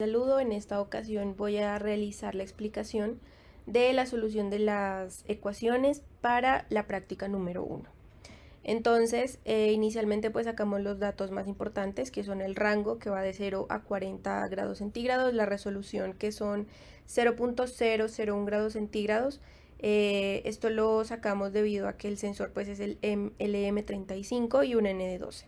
Saludo, en esta ocasión voy a realizar la explicación de la solución de las ecuaciones para la práctica número 1. Entonces, inicialmente pues sacamos los datos más importantes, que son el rango, que va de 0 a 40 grados centígrados, la resolución, que son 0.001 grados centígrados. Esto lo sacamos debido a que el sensor pues es el LM35 y un N de 12.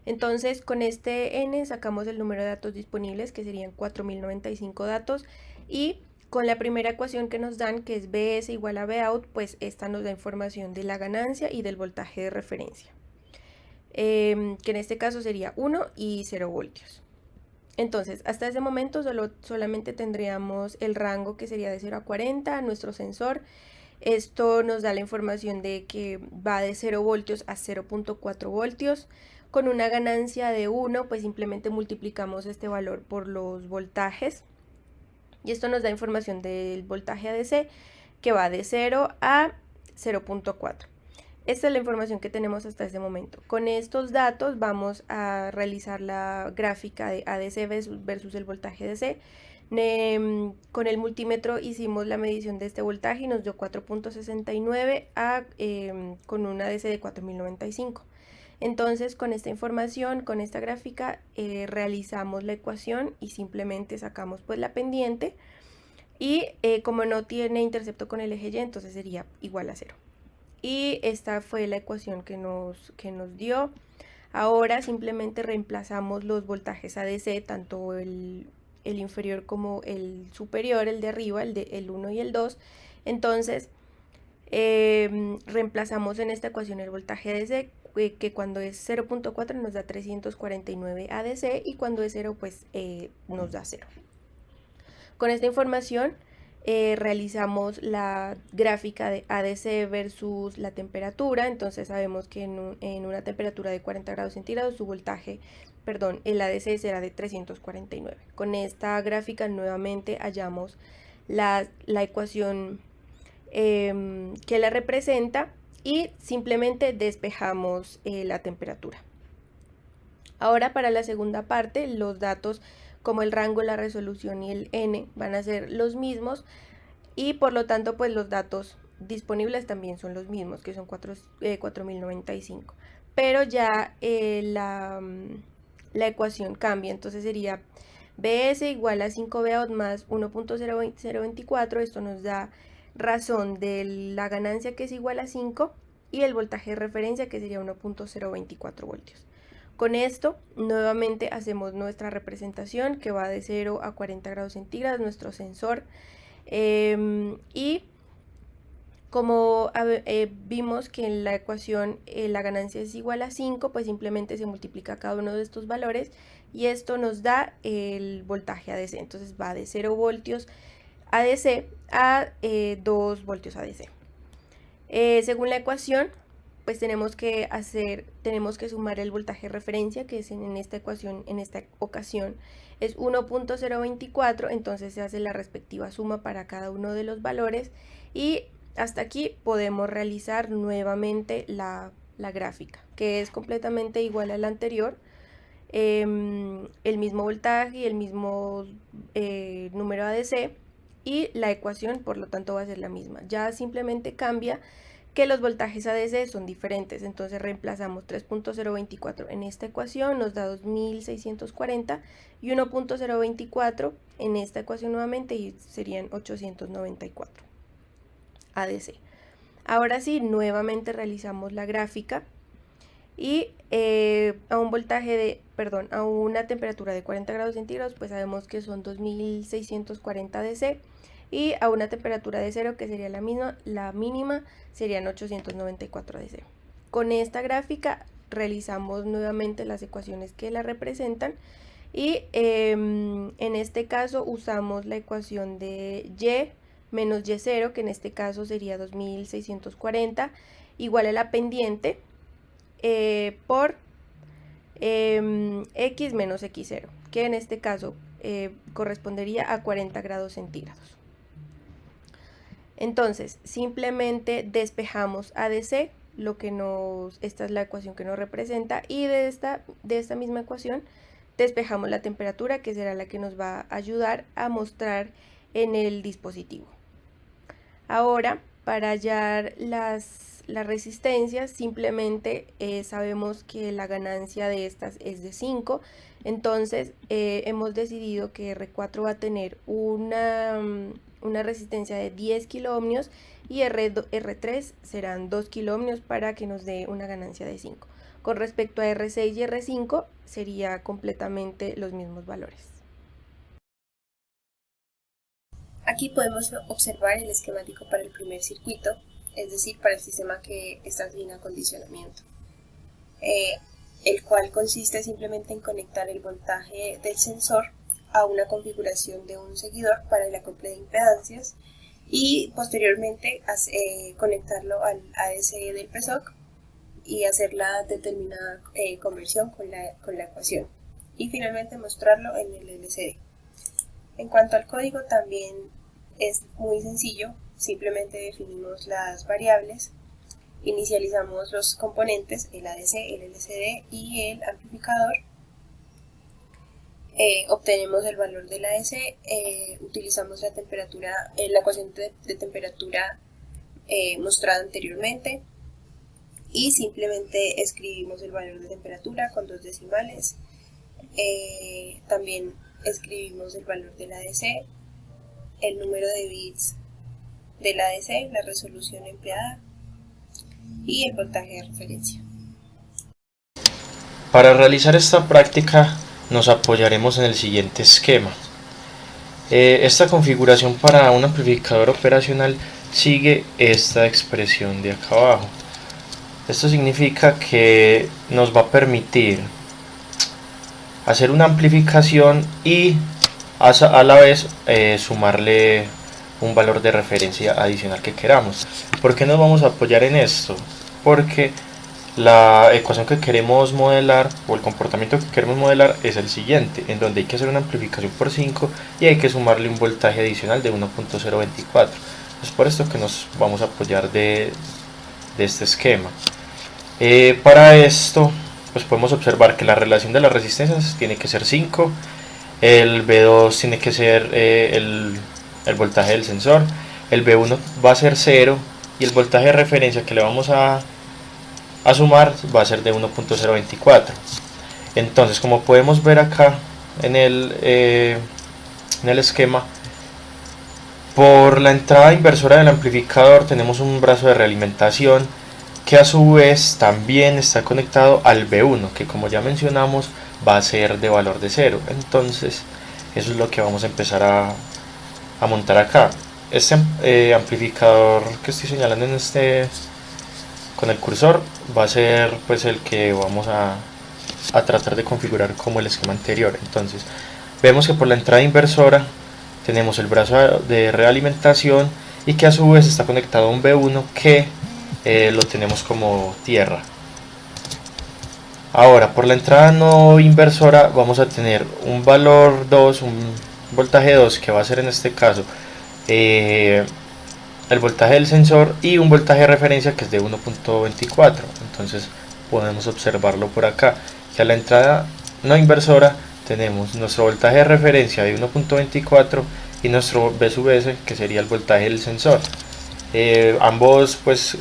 Entonces, con este n sacamos el número de datos disponibles, que serían 4095 datos, y con la primera ecuación que nos dan, que es Bs igual a Bout, pues esta nos da información de la ganancia y del voltaje de referencia, que en este caso sería 1 y 0 voltios. Entonces, hasta ese momento solamente tendríamos el rango, que sería de 0 a 40, nuestro sensor. Esto nos da la información de que va de 0 voltios a 0.4 voltios. Con una ganancia de 1, pues simplemente multiplicamos este valor por los voltajes. Y esto nos da información del voltaje ADC, que va de 0 a 0.4. Esta es la información que tenemos hasta este momento. Con estos datos vamos a realizar la gráfica de ADC versus el voltaje DC. Con el multímetro hicimos la medición de este voltaje y nos dio 4.69 con una ADC de 4095. Entonces, con esta información, con esta gráfica, realizamos la ecuación y simplemente sacamos pues la pendiente. Y como no tiene intercepto con el eje Y, entonces sería igual a 0. Y esta fue la ecuación que nos dio. Ahora simplemente reemplazamos los voltajes ADC, tanto el inferior como el superior, el de arriba, el 1 y el 2. Entonces, reemplazamos en esta ecuación el voltaje ADC, que cuando es 0.4 nos da 349 ADC y cuando es 0 pues nos da 0. Con esta información realizamos la gráfica de ADC versus la temperatura. Entonces sabemos que en una temperatura de 40 grados centígrados su voltaje, el ADC será de 349. Con esta gráfica nuevamente hallamos la ecuación que la representa y simplemente despejamos la temperatura. Ahora, para la segunda parte, los datos como el rango, la resolución y el n van a ser los mismos y por lo tanto pues los datos disponibles también son los mismos, que son 4095, pero ya la ecuación cambia. Entonces sería Bs igual a 5 Bout más 1.024. Esto nos da razón de la ganancia, que es igual a 5, y el voltaje de referencia, que sería 1.024 voltios. Con esto nuevamente hacemos nuestra representación, que va de 0 a 40 grados centígrados, nuestro sensor, y como vimos que en la ecuación la ganancia es igual a 5, pues simplemente se multiplica cada uno de estos valores y esto nos da el voltaje ADC. Entonces va de 0 voltios ADC a 2 voltios ADC. Según la ecuación, pues tenemos que sumar el voltaje de referencia, que es en esta ecuación, en esta ocasión es 1.024, entonces se hace la respectiva suma para cada uno de los valores y hasta aquí podemos realizar nuevamente la gráfica, que es completamente igual a la anterior. El mismo voltaje y el mismo número ADC, y la ecuación por lo tanto va a ser la misma. Ya simplemente cambia que los voltajes ADC son diferentes, entonces reemplazamos 3.024 en esta ecuación, nos da 2640, y 1.024 en esta ecuación nuevamente y serían 894 ADC. Ahora sí, nuevamente realizamos la gráfica y a una temperatura de 40 grados centígrados, pues sabemos que son 2640 ADC, y a una temperatura de 0, que sería la mínima, serían 894 ADC. Con esta gráfica realizamos nuevamente las ecuaciones que la representan y en este caso usamos la ecuación de Y menos Y0, que en este caso sería 2640, igual a la pendiente por x menos x0, que en este caso correspondería a 40 grados centígrados. Entonces, simplemente despejamos ADC, esta es la ecuación que nos representa, y de esta misma ecuación despejamos la temperatura, que será la que nos va a ayudar a mostrar en el dispositivo. Ahora, para hallar las resistencias, simplemente sabemos que la ganancia de estas es de 5, entonces hemos decidido que R4 va a tener una resistencia de 10 kiloohmios y R3 serán 2 kiloohmios para que nos dé una ganancia de 5. Con respecto a R6 y R5 sería completamente los mismos valores. Aquí podemos observar el esquemático para el primer circuito, es decir, para el sistema que está sin acondicionamiento, el cual consiste simplemente en conectar el voltaje del sensor a una configuración de un seguidor para el acople de impedancias y posteriormente conectarlo al ADC del PSOC y hacer la determinada conversión con la ecuación y finalmente mostrarlo en el LCD. En cuanto al código también es muy sencillo, simplemente definimos las variables, inicializamos los componentes, el ADC, el LCD y el amplificador, obtenemos el valor del ADC, utilizamos la temperatura, la ecuación de temperatura mostrada anteriormente y simplemente escribimos el valor de temperatura con 2 decimales, también escribimos el valor del ADC, el número de bits del ADC, la resolución empleada y el voltaje de referencia. Para realizar esta práctica nos apoyaremos en el siguiente esquema. Esta configuración para un amplificador operacional sigue esta expresión de acá abajo. Esto significa que nos va a permitir hacer una amplificación y a la vez sumarle un valor de referencia adicional que queramos. ¿Por qué nos vamos a apoyar en esto? Porque la ecuación que queremos modelar o el comportamiento que queremos modelar es el siguiente, en donde hay que hacer una amplificación por 5 y hay que sumarle un voltaje adicional de 1.024. Es por esto que nos vamos a apoyar de este esquema. Para esto pues podemos observar que la relación de las resistencias tiene que ser 5, el B2 tiene que ser el voltaje del sensor, el B1 va a ser 0 y el voltaje de referencia que le vamos a sumar va a ser de 1.024. Entonces, como podemos ver acá en el esquema, por la entrada inversora del amplificador tenemos un brazo de realimentación que a su vez también está conectado al B1, que como ya mencionamos va a ser de valor de 0. Entonces eso es lo que vamos a empezar a montar acá. Este amplificador que estoy señalando con el cursor va a ser pues el que vamos a tratar de configurar como el esquema anterior. Entonces vemos que por la entrada inversora tenemos el brazo de realimentación y que a su vez está conectado a un B1 que lo tenemos como tierra. Ahora por la entrada no inversora vamos a tener un valor 2, un voltaje 2 que va a ser en este caso el voltaje del sensor y un voltaje de referencia que es de 1.24. entonces podemos observarlo por acá, que a la entrada no inversora tenemos nuestro voltaje de referencia de 1.24 y nuestro B sub S que sería el voltaje del sensor. Ambos pues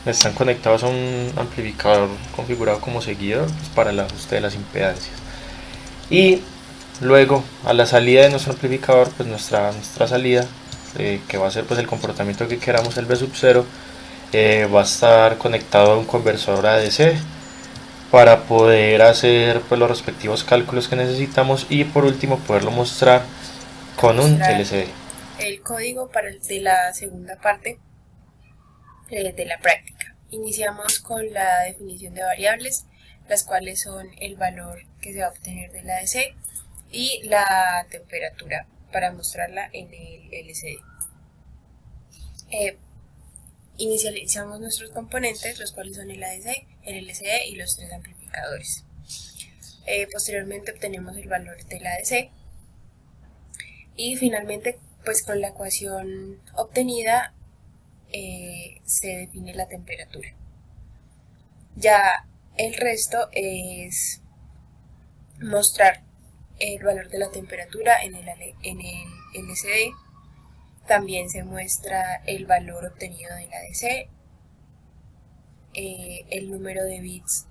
están conectados a un amplificador configurado como seguidor pues, para el ajuste de las impedancias. Y luego a la salida de nuestro amplificador, pues nuestra salida que va a ser pues el comportamiento que queramos, el B sub 0, va a estar conectado a un conversor ADC para poder hacer pues los respectivos cálculos que necesitamos y por último poderlo mostrar con un LCD. El código de la segunda parte de la práctica. Iniciamos con la definición de variables, las cuales son el valor que se va a obtener del ADC y la temperatura para mostrarla en el LCD. Inicializamos nuestros componentes, los cuales son el ADC, el LCD y los 3 amplificadores. Posteriormente obtenemos el valor del ADC y finalmente pues con la ecuación obtenida se define la temperatura. Ya el resto es mostrar el valor de la temperatura en el LCD. También se muestra el valor obtenido del ADC, el número de bits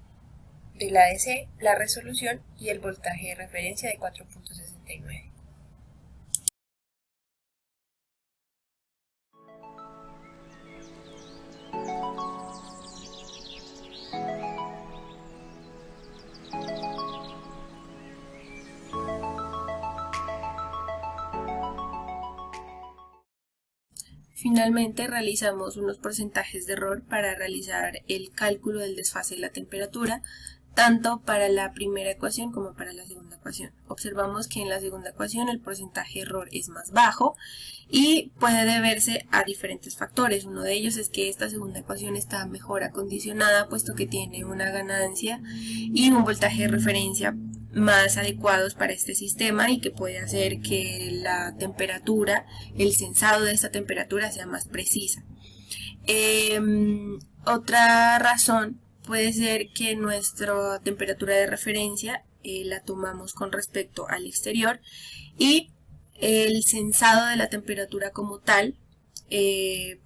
del ADC, la resolución y el voltaje de referencia de 4.69. Finalmente realizamos unos porcentajes de error para realizar el cálculo del desfase de la temperatura, tanto para la primera ecuación como para la segunda ecuación. Observamos que en la segunda ecuación el porcentaje de error es más bajo y puede deberse a diferentes factores. Uno de ellos es que esta segunda ecuación está mejor acondicionada, puesto que tiene una ganancia y un voltaje de referencia más adecuados para este sistema y que puede hacer que la temperatura, el sensado de esta temperatura sea más precisa. Otra razón puede ser que nuestra temperatura de referencia la tomamos con respecto al exterior y el sensado de la temperatura como tal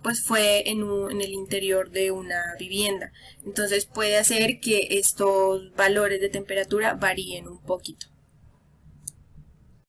pues fue en el interior de una vivienda. Entonces puede hacer que estos valores de temperatura varíen un poquito.